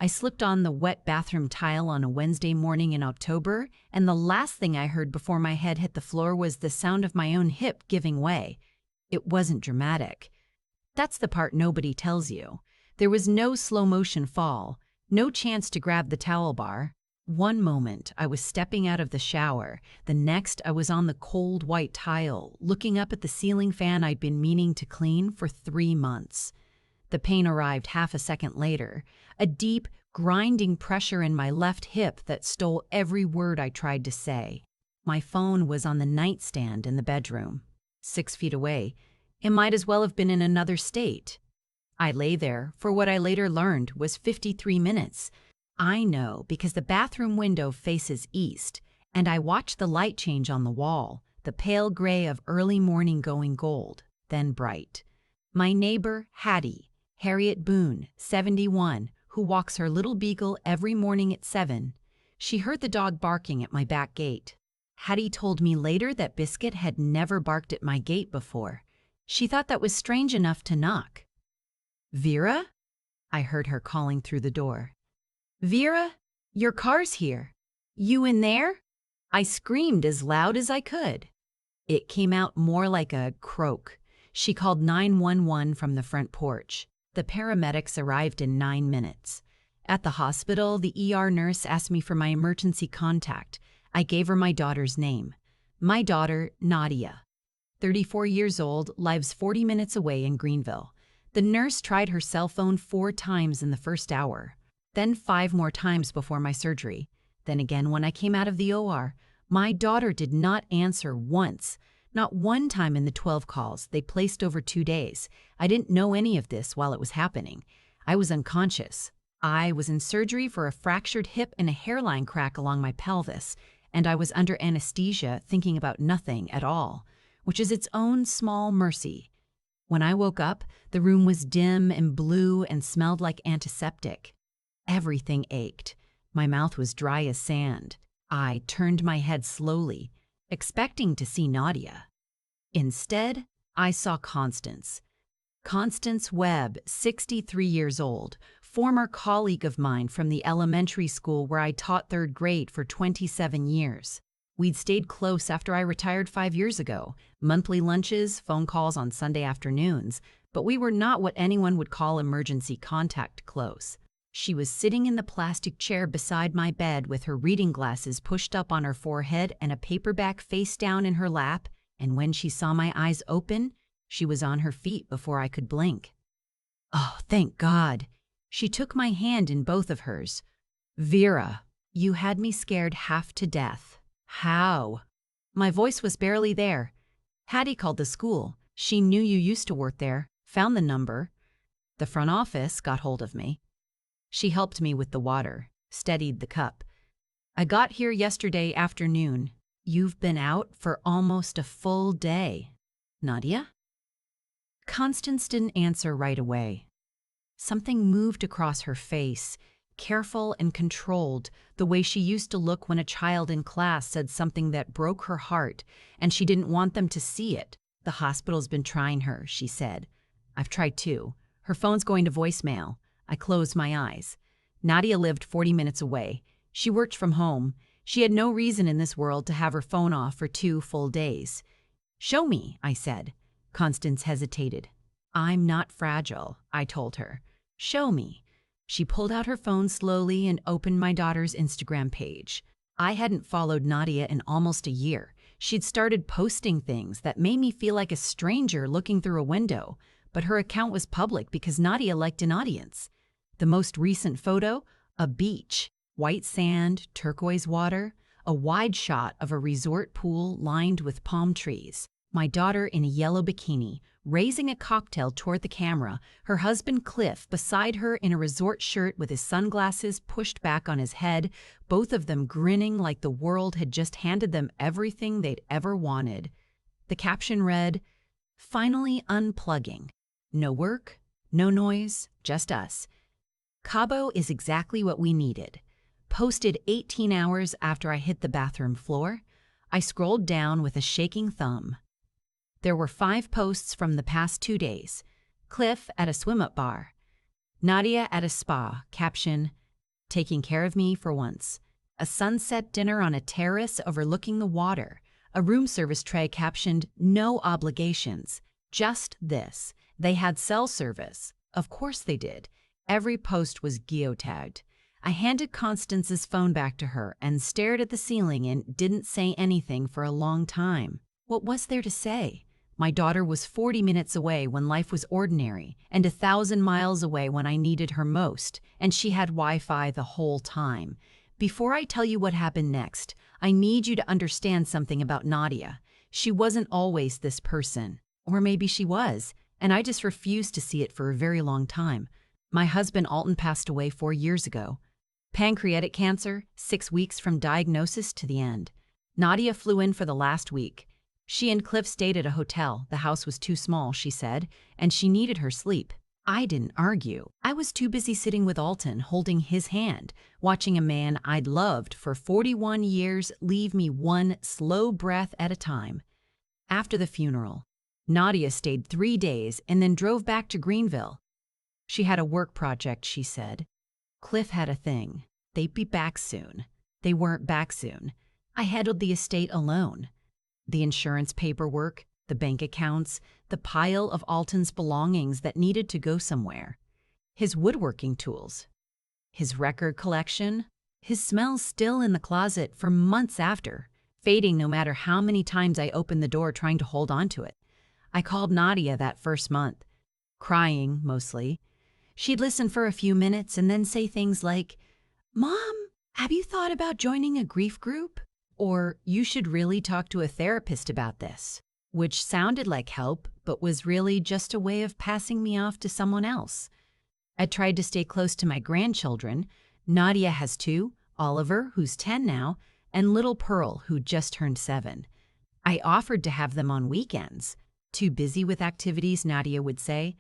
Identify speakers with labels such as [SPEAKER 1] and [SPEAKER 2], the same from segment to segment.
[SPEAKER 1] I slipped on the wet bathroom tile on a Wednesday morning in October, and the last thing I heard before my head hit the floor was the sound of my own hip giving way. It wasn't dramatic. That's the part nobody tells you. There was no slow-motion fall, no chance to grab the towel bar. One moment, I was stepping out of the shower. The next, I was on the cold white tile, looking up at the ceiling fan I'd been meaning to clean for 3 months. The pain arrived half a second later, a deep, grinding pressure in my left hip that stole every word I tried to say. My phone was on the nightstand in the bedroom, 6 feet away. It might as well have been in another state. I lay there for what I later learned was 53 minutes. I know because the bathroom window faces east, and I watched the light change on the wall, the pale gray of early morning going gold, then bright. My neighbor, Hattie, Harriet Boone, 71, who walks her little beagle every morning at 7, she heard the dog barking at my back gate. Hattie told me later that Biscuit had never barked at my gate before. She thought that was strange enough to knock. "Vera?" I heard her calling through the door. "Vera, your car's here. You in there?" I screamed as loud as I could. It came out more like a croak. She called 911 from the front porch. The paramedics arrived in 9 minutes. At the hospital, the ER nurse asked me for my emergency contact. I gave her my daughter's name. My daughter, Nadia, 34 years old, lives 40 minutes away in Greenville. The nurse tried her cell phone 4 times in the first hour, then 5 more times before my surgery. Then again when I came out of the OR. My daughter did not answer once. Not one time in the 12 calls they placed over 2 days. I didn't know any of this while it was happening. I was unconscious. I was in surgery for a fractured hip and a hairline crack along my pelvis, and I was under anesthesia thinking about nothing at all, which is its own small mercy. When I woke up, the room was dim and blue and smelled like antiseptic. Everything ached. My mouth was dry as sand. I turned my head slowly, expecting to see Nadia. Instead, I saw Constance. Constance Webb, 63 years old, former colleague of mine from the elementary school where I taught 3rd grade for 27 years. We'd stayed close after I retired 5 years ago, monthly lunches, phone calls on Sunday afternoons, but we were not what anyone would call emergency contact close. She was sitting in the plastic chair beside my bed with her reading glasses pushed up on her forehead and a paperback face down in her lap, and when she saw my eyes open, she was on her feet before I could blink. Oh, thank God. She took my hand in both of hers. "Vera, you had me scared half to death." "How?" My voice was barely there. "Hattie called the school. She knew you used to work there, found the number. The front office got hold of me." She helped me with the water, steadied the cup. "I got here yesterday afternoon. You've been out for almost a full day. Nadia?" Constance didn't answer right away. Something moved across her face, careful and controlled, the way she used to look when a child in class said something that broke her heart, and she didn't want them to see it. "The hospital's been trying her," she said. "I've tried too. Her phone's going to voicemail." I closed my eyes. Nadia lived 40 minutes away. She worked from home. She had no reason in this world to have her phone off for 2 full days. "Show me," I said. Constance hesitated. "I'm not fragile," I told her. "Show me." She pulled out her phone slowly and opened my daughter's Instagram page. I hadn't followed Nadia in almost a year. She'd started posting things that made me feel like a stranger looking through a window, but her account was public because Nadia liked an audience. The most recent photo, a beach, white sand, turquoise water, a wide shot of a resort pool lined with palm trees. My daughter in a yellow bikini, raising a cocktail toward the camera, her husband Cliff beside her in a resort shirt with his sunglasses pushed back on his head, both of them grinning like the world had just handed them everything they'd ever wanted. The caption read, "Finally unplugging. No work, no noise, just us. Cabo is exactly what we needed." Posted 18 hours after I hit the bathroom floor, I scrolled down with a shaking thumb. There were 5 posts from the past 2 days. Cliff at a swim-up bar. Nadia at a spa, caption, taking care of me for once. A sunset dinner on a terrace overlooking the water. A room service tray captioned, "No obligations. Just this." They had cell service. Of course they did. Every post was geotagged. I handed Constance's phone back to her and stared at the ceiling and didn't say anything for a long time. What was there to say? My daughter was 40 minutes away when life was ordinary, and 1,000 miles away when I needed her most, and she had Wi-Fi the whole time. Before I tell you what happened next, I need you to understand something about Nadia. She wasn't always this person. Or maybe she was, and I just refused to see it for a very long time. My husband Alton passed away 4 years ago. Pancreatic cancer, 6 weeks from diagnosis to the end. Nadia flew in for the last week. She and Cliff stayed at a hotel. The house was too small, she said, and she needed her sleep. I didn't argue. I was too busy sitting with Alton, holding his hand, watching a man I'd loved for 41 years leave me one slow breath at a time. After the funeral, Nadia stayed 3 days and then drove back to Greenville. She had a work project, she said. Cliff had a thing. They'd be back soon. They weren't back soon. I handled the estate alone. The insurance paperwork, the bank accounts, the pile of Alton's belongings that needed to go somewhere. His woodworking tools. His record collection. His smell still in the closet for months after, fading no matter how many times I opened the door trying to hold on to it. I called Nadia that first month, crying mostly. She'd listen for a few minutes and then say things like, "Mom, have you thought about joining a grief group?" Or, "You should really talk to a therapist about this," which sounded like help, but was really just a way of passing me off to someone else. I tried to stay close to my grandchildren. Nadia has 2, Oliver, who's 10 now, and little Pearl, who just turned 7. I offered to have them on weekends. Too busy with activities, Nadia would say.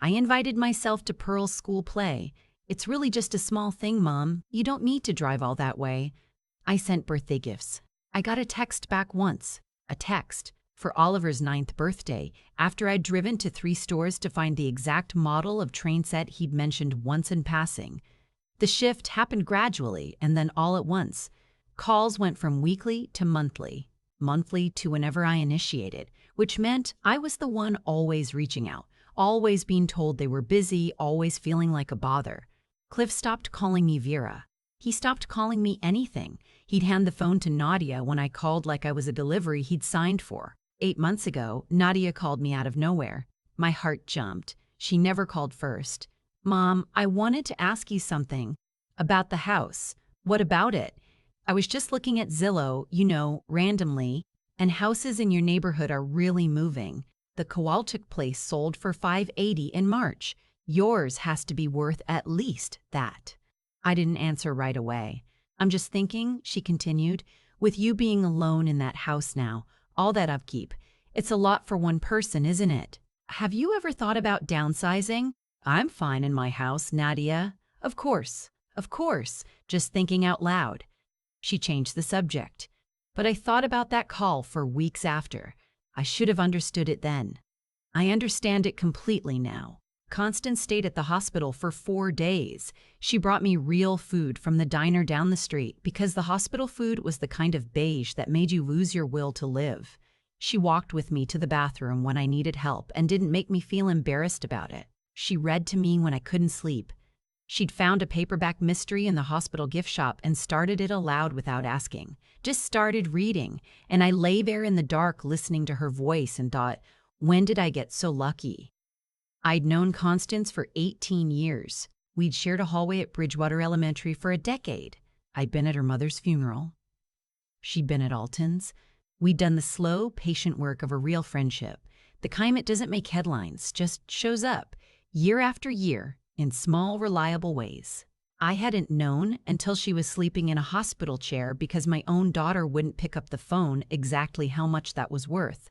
[SPEAKER 1] I invited myself to Pearl's school play. "It's really just a small thing, Mom. You don't need to drive all that way." I sent birthday gifts. I got a text back once, a text, for Oliver's 9th birthday, after I'd driven to 3 stores to find the exact model of train set he'd mentioned once in passing. The shift happened gradually and then all at once. Calls went from weekly to monthly, monthly to whenever I initiated, which meant I was the one always reaching out, always being told they were busy, always feeling like a bother. Cliff stopped calling me Vera. He stopped calling me anything. He'd hand the phone to Nadia when I called like I was a delivery he'd signed for. 8 months ago, Nadia called me out of nowhere. My heart jumped. She never called first. "Mom, I wanted to ask you something. About the house. What about it? I was just looking at Zillow, randomly, and houses in your neighborhood are really moving. The Kowalczyk place sold for $580 in March. Yours has to be worth at least that." I didn't answer right away. "I'm just thinking," she continued, "with you being alone in that house now, all that upkeep, it's a lot for one person, isn't it? Have you ever thought about downsizing?" "I'm fine in my house, Nadia." Of course, just thinking out loud. She changed the subject. But I thought about that call for weeks after. I should have understood it then. I understand it completely now. Constance stayed at the hospital for 4 days. She brought me real food from the diner down the street because the hospital food was the kind of beige that made you lose your will to live. She walked with me to the bathroom when I needed help and didn't make me feel embarrassed about it. She read to me when I couldn't sleep. She'd found a paperback mystery in the hospital gift shop and started it aloud without asking. Just started reading, and I lay there in the dark listening to her voice and thought, when did I get so lucky? I'd known Constance for 18 years. We'd shared a hallway at Bridgewater Elementary for a decade. I'd been at her mother's funeral. She'd been at Alton's. We'd done the slow, patient work of a real friendship, the kind that doesn't make headlines, just shows up, year after year, in small, reliable ways. I hadn't known until she was sleeping in a hospital chair because my own daughter wouldn't pick up the phone exactly how much that was worth.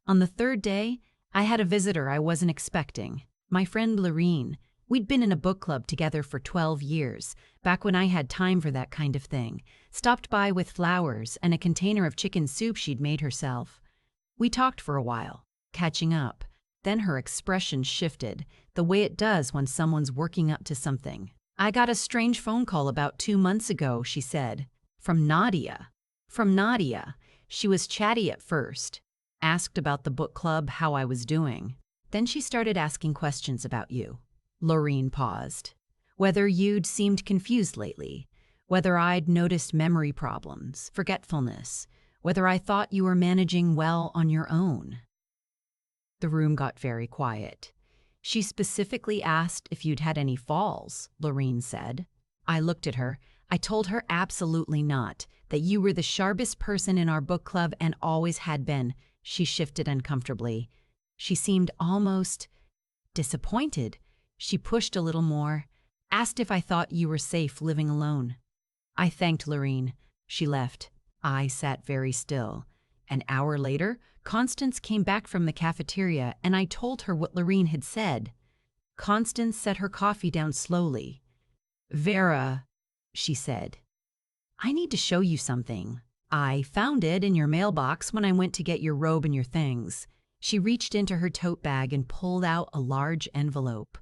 [SPEAKER 1] On the 3rd day, I had a visitor I wasn't expecting, my friend Lorene. We'd been in a book club together for 12 years, back when I had time for that kind of thing. Stopped by with flowers and a container of chicken soup she'd made herself. We talked for a while, catching up. Then her expression shifted, the way it does when someone's working up to something. I got a strange phone call about 2 months ago, she said. From Nadia. From Nadia. She was chatty at first. Asked about the book club, how I was doing. Then she started asking questions about you. Lorene paused. Whether you'd seemed confused lately. Whether I'd noticed memory problems, forgetfulness. Whether I thought you were managing well on your own. The room got very quiet. She specifically asked if you'd had any falls, Lorene said. I looked at her. I told her absolutely not, that you were the sharpest person in our book club and always had been. She shifted uncomfortably. She seemed almost disappointed. She pushed a little more, asked if I thought you were safe living alone. I thanked Lorene. She left. I sat very still. An hour later, Constance came back from the cafeteria and I told her what Lorene had said. Constance set her coffee down slowly. Vera, she said, I need to show you something. I found it in your mailbox when I went to get your robe and your things. She reached into her tote bag and pulled out a large envelope.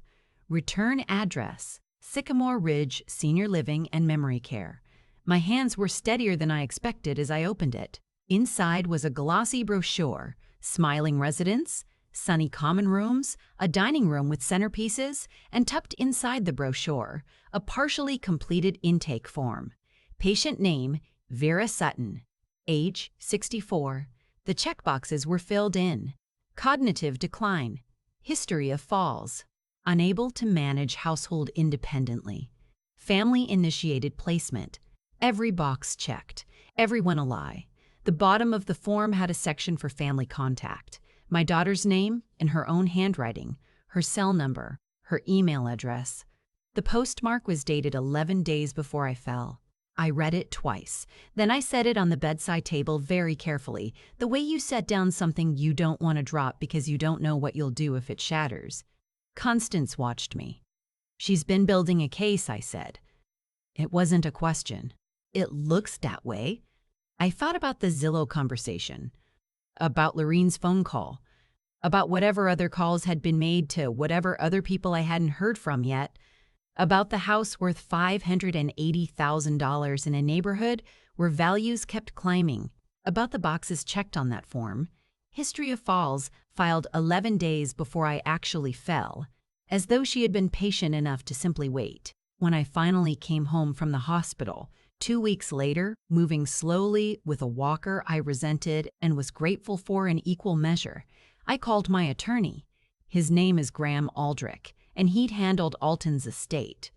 [SPEAKER 1] Return address, Sycamore Ridge Senior Living and Memory Care. My hands were steadier than I expected as I opened it. Inside was a glossy brochure, smiling residence, sunny common rooms, a dining room with centerpieces, and tucked inside the brochure, a partially completed intake form. Patient name, Vera Sutton. Age, 64. The checkboxes were filled in. Cognitive decline. History of falls. Unable to manage household independently. Family-initiated placement. Every box checked. Everyone a lie. The bottom of the form had a section for family contact. My daughter's name in her own handwriting, her cell number, her email address. The postmark was dated 11 days before I fell. I read it twice. Then I set it on the bedside table very carefully, the way you set down something you don't want to drop because you don't know what you'll do if it shatters. Constance watched me. She's been building a case, I said. It wasn't a question. It looks that way. I thought about the Zillow conversation, about Lorene's phone call, about whatever other calls had been made to whatever other people I hadn't heard from yet, about the house worth $580,000 in a neighborhood where values kept climbing, about the boxes checked on that form. History of falls filed 11 days before I actually fell, as though she had been patient enough to simply wait. When I finally came home from the hospital, 2 weeks later, moving slowly with a walker I resented and was grateful for in equal measure, I called my attorney. His name is Graham Aldrich, and he'd handled Alton's estate.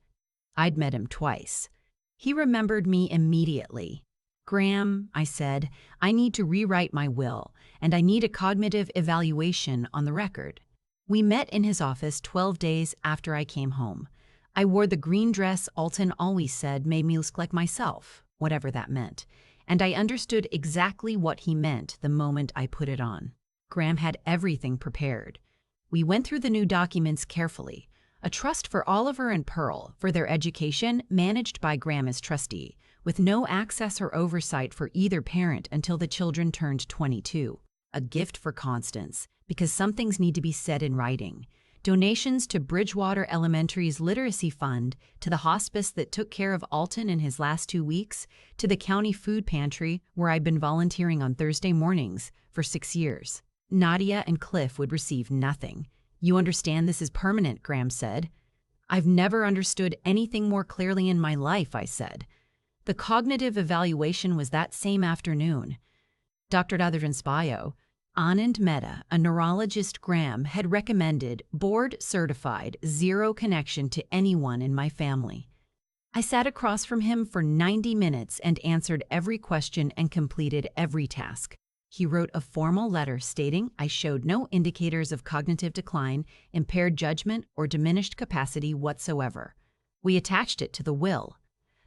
[SPEAKER 1] I'd met him twice. He remembered me immediately. Graham, I said, I need to rewrite my will, and I need a cognitive evaluation on the record. We met in his office 12 days after I came home. I wore the green dress Alton always said made me look like myself, whatever that meant, and I understood exactly what he meant the moment I put it on. Graham had everything prepared. We went through the new documents carefully. A trust for Oliver and Pearl for their education managed by Graham as trustee, with no access or oversight for either parent until the children turned 22. A gift for Constance, because some things need to be said in writing. Donations to Bridgewater Elementary's literacy fund, to the hospice that took care of Alton in his last 2 weeks, to the county food pantry where I'd been volunteering on Thursday mornings for 6 years. Nadia and Cliff would receive nothing. You understand this is permanent, Graham said. I've never understood anything more clearly in my life, I said. The cognitive evaluation was that same afternoon. Dr. Datherton's bio, Anand Mehta, a neurologist Graham had recommended, board-certified, zero connection to anyone in my family. I sat across from him for 90 minutes and answered every question and completed every task. He wrote a formal letter stating I showed no indicators of cognitive decline, impaired judgment, or diminished capacity whatsoever. We attached it to the will.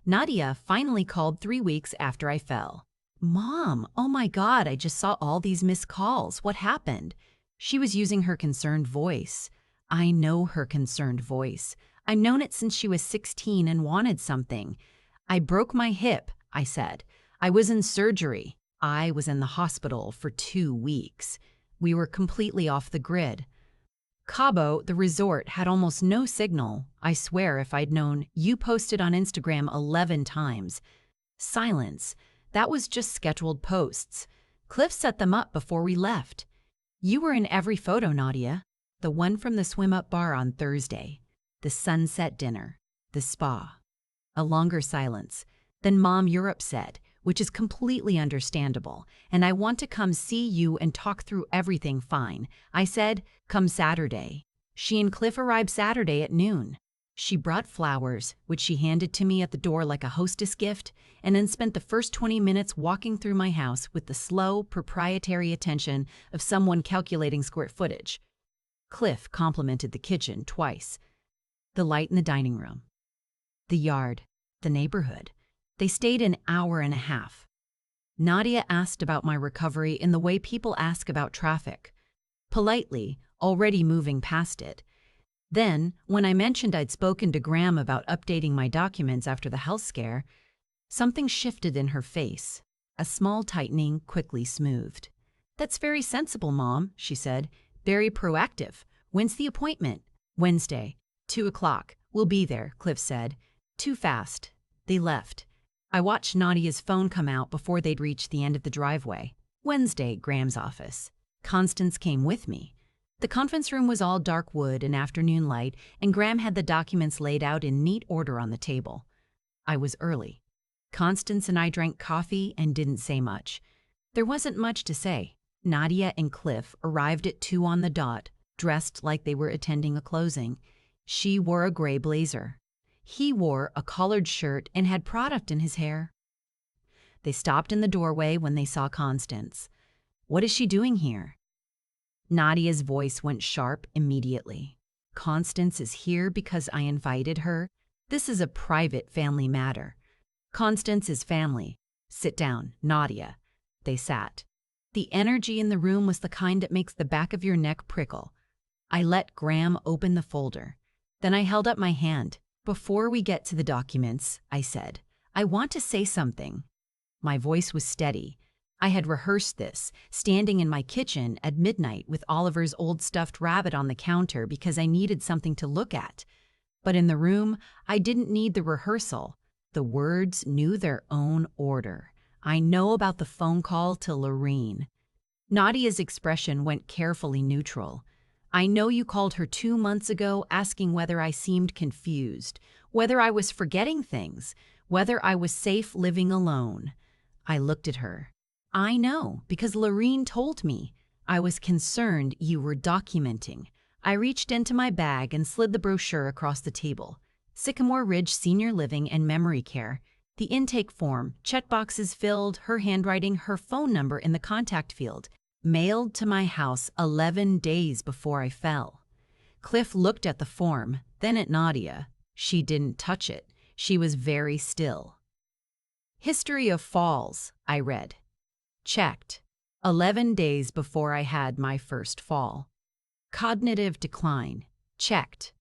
[SPEAKER 1] Nadia finally called 3 weeks after I fell. Mom, oh my God, I just saw all these missed calls. What happened? She was using her concerned voice. I know her concerned voice. I've known it since she was 16 and wanted something. I broke my hip, I said. I was in surgery. I was in the hospital for 2 weeks. We were completely off the grid. Cabo, the resort, had almost no signal. I swear if I'd known, you posted on Instagram 11 times. Silence. That was just scheduled posts. Cliff set them up before we left. You were in every photo, Nadia. The one from the swim-up bar on Thursday. The sunset dinner. The spa. A longer silence. Then Mom, you're upset, which is completely understandable, and I want to come see you and talk through everything fine. I said, come Saturday. She and Cliff arrived Saturday at noon. She brought flowers, which she handed to me at the door like a hostess gift, and then spent the first 20 minutes walking through my house with the slow, proprietary attention of someone calculating square footage. Cliff complimented the kitchen twice. The light in the dining room. The yard. The neighborhood. They stayed an hour and a half. Nadia asked about my recovery in the way people ask about traffic. Politely, already moving past it. Then, when I mentioned I'd spoken to Graham about updating my documents after the health scare, something shifted in her face. A small tightening quickly smoothed. That's very sensible, Mom, she said. Very proactive. When's the appointment? Wednesday, 2 o'clock. We'll be there, Cliff said. Too fast. They left. I watched Nadia's phone come out before they'd reached the end of the driveway. Wednesday, Graham's office. Constance came with me. The conference room was all dark wood and afternoon light, and Graham had the documents laid out in neat order on the table. I was early. Constance and I drank coffee and didn't say much. There wasn't much to say. Nadia and Cliff arrived at 2 on the dot, dressed like they were attending a closing. She wore a gray blazer. He wore a collared shirt and had product in his hair. They stopped in the doorway when they saw Constance. What is she doing here? Nadia's voice went sharp immediately. Constance is here because I invited her. This is a private family matter. Constance is family. Sit down, Nadia. They sat. The energy in the room was the kind that makes the back of your neck prickle. I let Graham open the folder. Then I held up my hand. Before we get to the documents, I said, I want to say something. My voice was steady. I had rehearsed this, standing in my kitchen at midnight with Oliver's old stuffed rabbit on the counter because I needed something to look at. But in the room, I didn't need the rehearsal. The words knew their own order. I know about the phone call to Lorene. Nadia's expression went carefully neutral. I know you called her 2 months ago asking whether I seemed confused, whether I was forgetting things, whether I was safe living alone. I looked at her. I know, because Lorene told me. I was concerned you were documenting. I reached into my bag and slid the brochure across the table. Sycamore Ridge Senior Living and Memory Care. The intake form, checkboxes filled, her handwriting, her phone number in the contact field. Mailed to my house 11 days before I fell. Cliff looked at the form, then at Nadia. She didn't touch it. She was very still. History of falls, I read. Checked. 11 days before I had my first fall. Cognitive decline. Checked.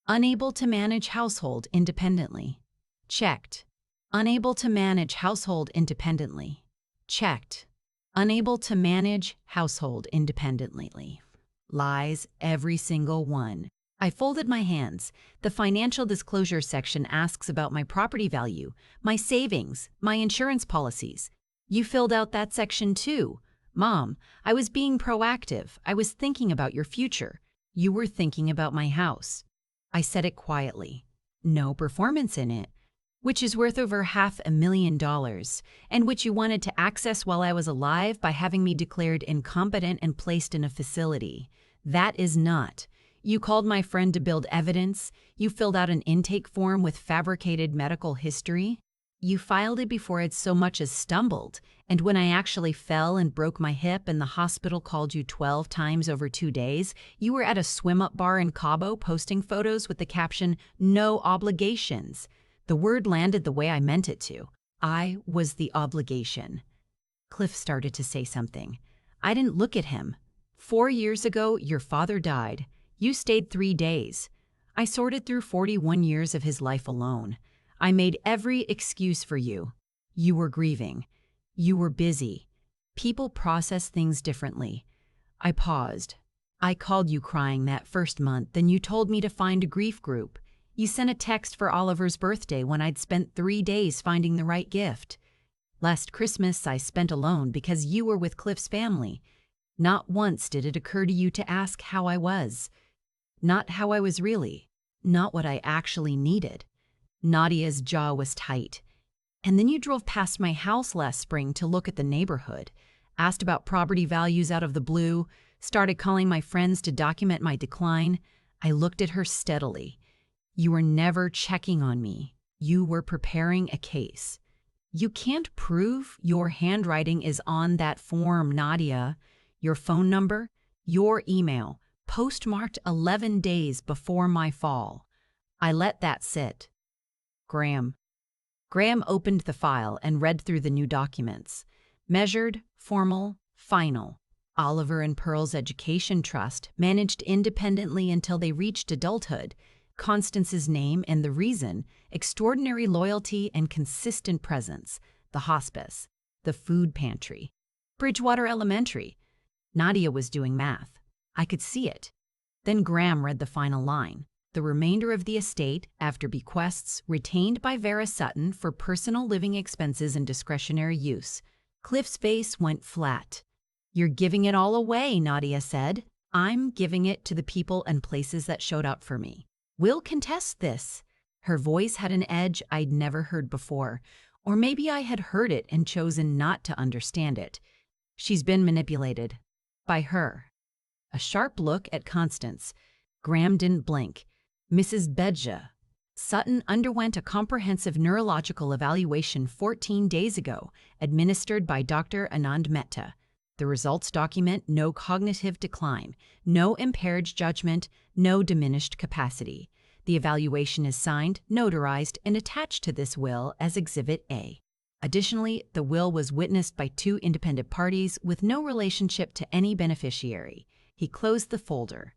[SPEAKER 1] Unable to manage household independently. Checked. Unable to manage household independently. Checked. Unable to manage household independently. Lies, every single one. I folded my hands. The financial disclosure section asks about my property value, my savings, my insurance policies. You filled out that section too. Mom, I was being proactive. I was thinking about your future. You were thinking about my house. I said it quietly. No performance in it. Which is worth over $500,000, and which you wanted to access while I was alive by having me declared incompetent and placed in a facility. That is not. You called my friend to build evidence. You filled out an intake form with fabricated medical history. You filed it before I'd so much as stumbled, and when I actually fell and broke my hip and the hospital called you 12 times over 2 days, you were at a swim-up bar in Cabo posting photos with the caption, "No obligations." The word landed the way I meant it to. I was the obligation. Cliff started to say something. I didn't look at him. 4 years ago, your father died. You stayed 3 days. I sorted through 41 years of his life alone. I made every excuse for you. You were grieving. You were busy. People process things differently. I paused. I called you crying that first month, then you told me to find a grief group. You sent a text for Oliver's birthday when I'd spent 3 days finding the right gift. Last Christmas, I spent alone because you were with Cliff's family. Not once did it occur to you to ask how I was. Not how I was really. Not what I actually needed. Nadia's jaw was tight. And then you drove past my house last spring to look at the neighborhood, asked about property values out of the blue, started calling my friends to document my decline. I looked at her steadily. You were never checking on me. You were preparing a case. You can't prove your handwriting is on that form, Nadia. Your phone number, your email, postmarked 11 days before my fall. I let that sit. Graham opened the file and read through the new documents. Measured, formal, final. Oliver and Pearl's education trust, managed independently until they reached adulthood. Constance's name and the reason, extraordinary loyalty and consistent presence. The hospice, the food pantry, Bridgewater Elementary. Nadia was doing math. I could see it. Then Graham read the final line. The remainder of the estate, after bequests, retained by Vera Sutton for personal living expenses and discretionary use. Cliff's face went flat. You're giving it all away, Nadia said. I'm giving it to the people and places that showed up for me. We'll contest this. Her voice had an edge I'd never heard before, or maybe I had heard it and chosen not to understand it. She's been manipulated. By her. A sharp look at Constance. Graham didn't blink. Mrs. Bedja. Sutton underwent a comprehensive neurological evaluation 14 days ago, administered by Dr. Anand Mehta. The results document no cognitive decline, no impaired judgment, no diminished capacity. The evaluation is signed, notarized, and attached to this will as Exhibit A. Additionally, the will was witnessed by 2 independent parties with no relationship to any beneficiary. He closed the folder.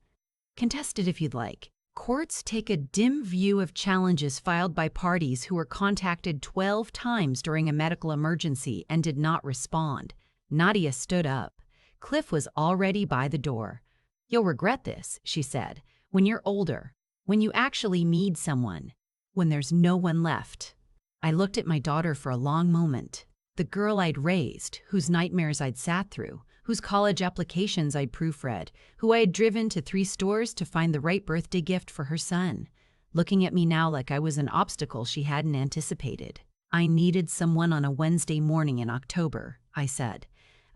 [SPEAKER 1] Contest it if you'd like. Courts take a dim view of challenges filed by parties who were contacted 12 times during a medical emergency and did not respond. Nadia stood up. Cliff was already by the door. You'll regret this, she said, when you're older, when you actually need someone, when there's no one left. I looked at my daughter for a long moment. The girl I'd raised, whose nightmares I'd sat through, whose college applications I'd proofread, who I had driven to 3 stores to find the right birthday gift for her son, looking at me now like I was an obstacle she hadn't anticipated. I needed someone on a Wednesday morning in October, I said.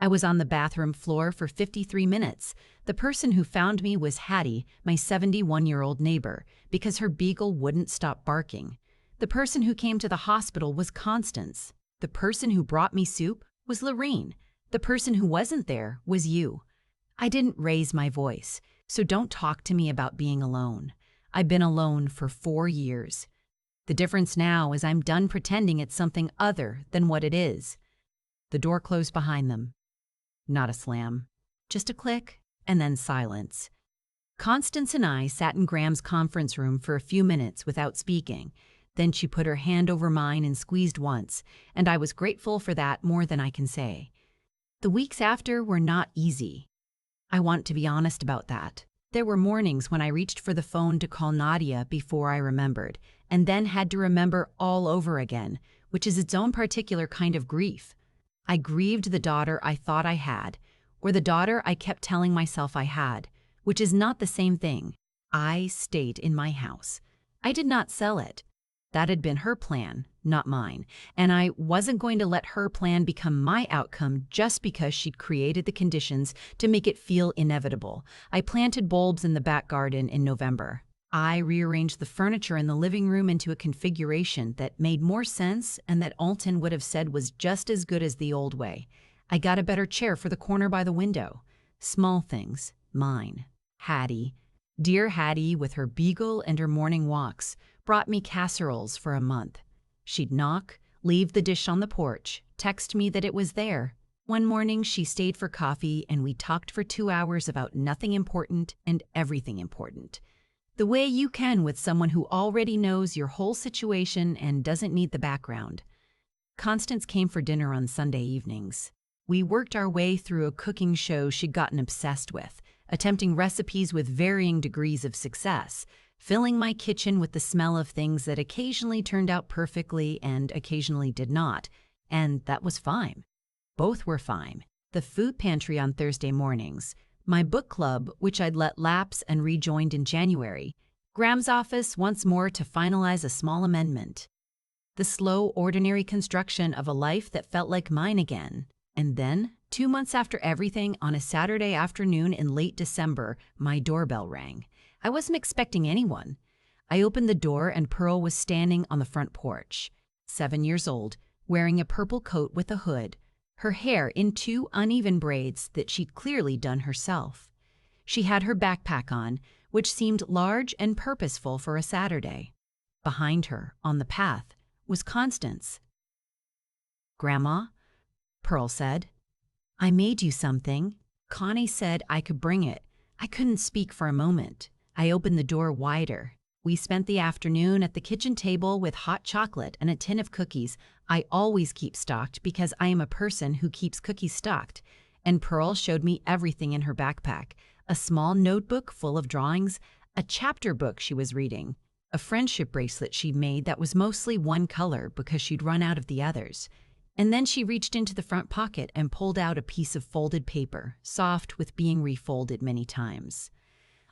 [SPEAKER 1] I was on the bathroom floor for 53 minutes. The person who found me was Hattie, my 71-year-old neighbor, because her beagle wouldn't stop barking. The person who came to the hospital was Constance. The person who brought me soup was Lorene. The person who wasn't there was you. I didn't raise my voice, so don't talk to me about being alone. I've been alone for 4 years. The difference now is I'm done pretending it's something other than what it is. The door closed behind them. Not a slam, just a click, and then silence. Constance and I sat in Graham's conference room for a few minutes without speaking. Then she put her hand over mine and squeezed once, and I was grateful for that more than I can say. The weeks after were not easy. I want to be honest about that. There were mornings when I reached for the phone to call Nadia before I remembered, and then had to remember all over again, which is its own particular kind of grief. I grieved the daughter I thought I had, or the daughter I kept telling myself I had, which is not the same thing. I stayed in my house. I did not sell it. That had been her plan, not mine, and I wasn't going to let her plan become my outcome just because she'd created the conditions to make it feel inevitable. I planted bulbs in the back garden in November. I rearranged the furniture in the living room into a configuration that made more sense and that Alton would have said was just as good as the old way. I got a better chair for the corner by the window. Small things, mine. Hattie, dear Hattie with her beagle and her morning walks, brought me casseroles for a month. She'd knock, leave the dish on the porch, text me that it was there. One morning she stayed for coffee and we talked for 2 hours about nothing important and everything important. The way you can with someone who already knows your whole situation and doesn't need the background. Constance came for dinner on Sunday evenings. We worked our way through a cooking show she'd gotten obsessed with, attempting recipes with varying degrees of success, filling my kitchen with the smell of things that occasionally turned out perfectly and occasionally did not. And that was fine. Both were fine. The food pantry on Thursday mornings, my book club, which I'd let lapse and rejoined in January, Graham's office once more to finalize a small amendment. The slow, ordinary construction of a life that felt like mine again. And then, 2 months after everything, on a Saturday afternoon in late December, my doorbell rang. I wasn't expecting anyone. I opened the door and Pearl was standing on the front porch, 7 years old, wearing a purple coat with a hood, her hair in 2 uneven braids that she'd clearly done herself. She had her backpack on, which seemed large and purposeful for a Saturday. Behind her, on the path, was Constance. "Grandma," Pearl said, "I made you something. Connie said I could bring it." I couldn't speak for a moment. I opened the door wider. We spent the afternoon at the kitchen table with hot chocolate and a tin of cookies I always keep stocked because I am a person who keeps cookies stocked, and Pearl showed me everything in her backpack: a small notebook full of drawings, a chapter book she was reading, a friendship bracelet she'd made that was mostly one color because she'd run out of the others. And then she reached into the front pocket and pulled out a piece of folded paper, soft with being refolded many times.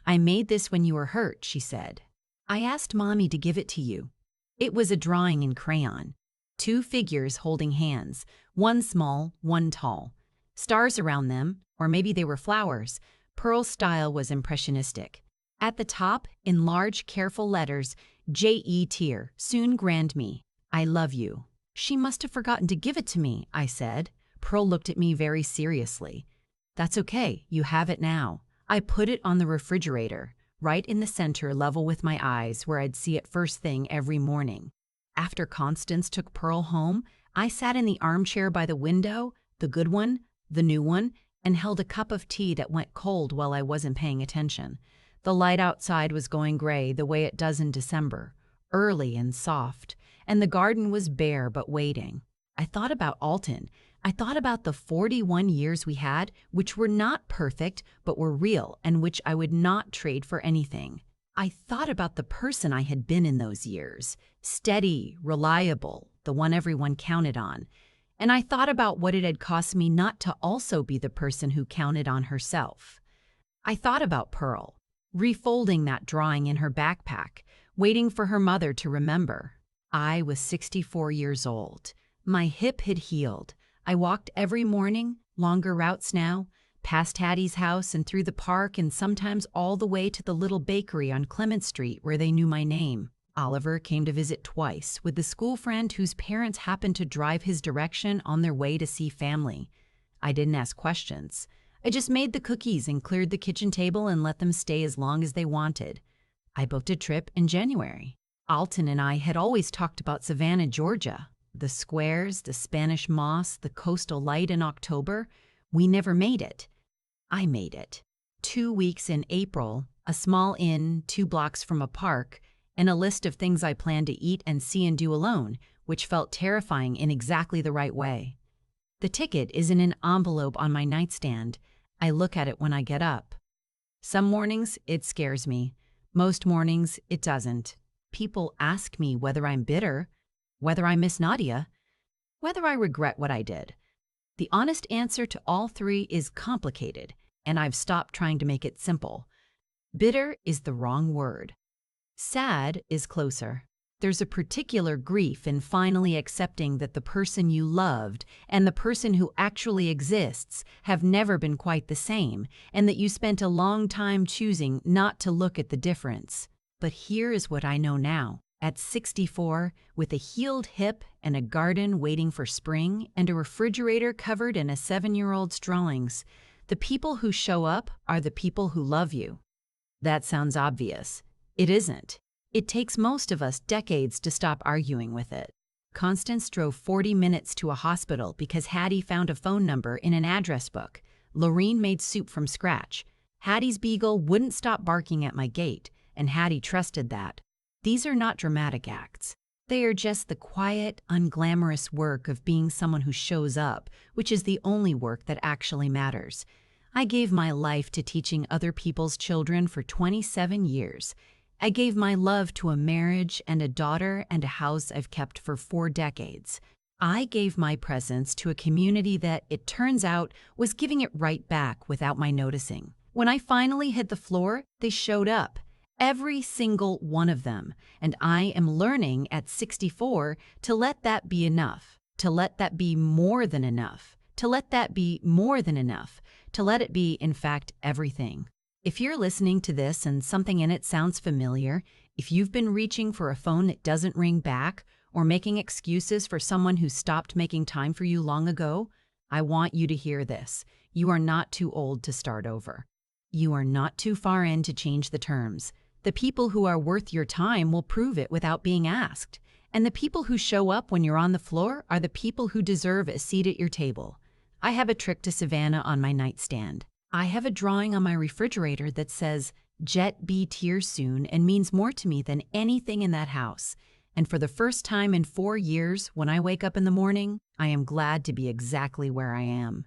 [SPEAKER 1] "I made this when you were hurt," she said. "I asked Mommy to give it to you." It was a drawing in crayon. 2 figures holding hands, one small, one tall. Stars around them, or maybe they were flowers. Pearl's style was impressionistic. At the top, in large, careful letters, J.E. Tier, soon grand me. "I love you." "She must have forgotten to give it to me," I said. Pearl looked at me very seriously. "That's okay, you have it now." I put it on the refrigerator, right in the center level with my eyes where I'd see it first thing every morning. After Constance took Pearl home, I sat in the armchair by the window, the good one, the new one, and held a cup of tea that went cold while I wasn't paying attention. The light outside was going gray the way it does in December, early and soft, and the garden was bare but waiting. I thought about Alton. I thought about the 41 years we had, which were not perfect but were real and which I would not trade for anything. I thought about the person I had been in those years, steady, reliable, the one everyone counted on. And I thought about what it had cost me not to also be the person who counted on herself. I thought about Pearl, refolding that drawing in her backpack, waiting for her mother to remember. I was 64 years old. My hip had healed. I walked every morning, longer routes now, past Hattie's house and through the park and sometimes all the way to the little bakery on Clement Street where they knew my name. Oliver came to visit twice with the school friend whose parents happened to drive his direction on their way to see family. I didn't ask questions. I just made the cookies and cleared the kitchen table and let them stay as long as they wanted. I booked a trip in January. Alton and I had always talked about Savannah, Georgia. The squares, the Spanish moss, the coastal light in October. We never made it. I made it. 2 weeks in April, a small inn 2 blocks from a park, and a list of things I planned to eat and see and do alone, which felt terrifying in exactly the right way. The ticket is in an envelope on my nightstand. I look at it when I get up. Some mornings, it scares me. Most mornings, it doesn't. People ask me whether I'm bitter, whether I miss Nadia, whether I regret what I did. The honest answer to all 3 is complicated, and I've stopped trying to make it simple. Bitter is the wrong word. Sad is closer. There's a particular grief in finally accepting that the person you loved and the person who actually exists have never been quite the same, and that you spent a long time choosing not to look at the difference. But here is what I know now. At 64, with a healed hip and a garden waiting for spring and a refrigerator covered in a 7-year-old's drawings, the people who show up are the people who love you. That sounds obvious. It isn't. It takes most of us decades to stop arguing with it. Constance drove 40 minutes to a hospital because Hattie found a phone number in an address book. Lorene made soup from scratch. Hattie's beagle wouldn't stop barking at my gate, and Hattie trusted that. These are not dramatic acts. They are just the quiet, unglamorous work of being someone who shows up, which is the only work that actually matters. I gave my life to teaching other people's children for 27 years. I gave my love to a marriage and a daughter and a house I've kept for 4 decades. I gave my presence to a community that, it turns out, was giving it right back without my noticing. When I finally hit the floor, they showed up. Every single one of them. And I am learning at 64 to let that be enough, to let that be more than enough, to let that be more than enough, to let it be, in fact, everything. If you're listening to this and something in it sounds familiar, if you've been reaching for a phone that doesn't ring back, or making excuses for someone who stopped making time for you long ago, I want you to hear this. You are not too old to start over. You are not too far in to change the terms. The people who are worth your time will prove it without being asked. And the people who show up when you're on the floor are the people who deserve a seat at your table. I have a trip to Savannah on my nightstand. I have a drawing on my refrigerator that says, "Jet be here soon," and means more to me than anything in that house. And for the first time in 4 years, when I wake up in the morning, I am glad to be exactly where I am.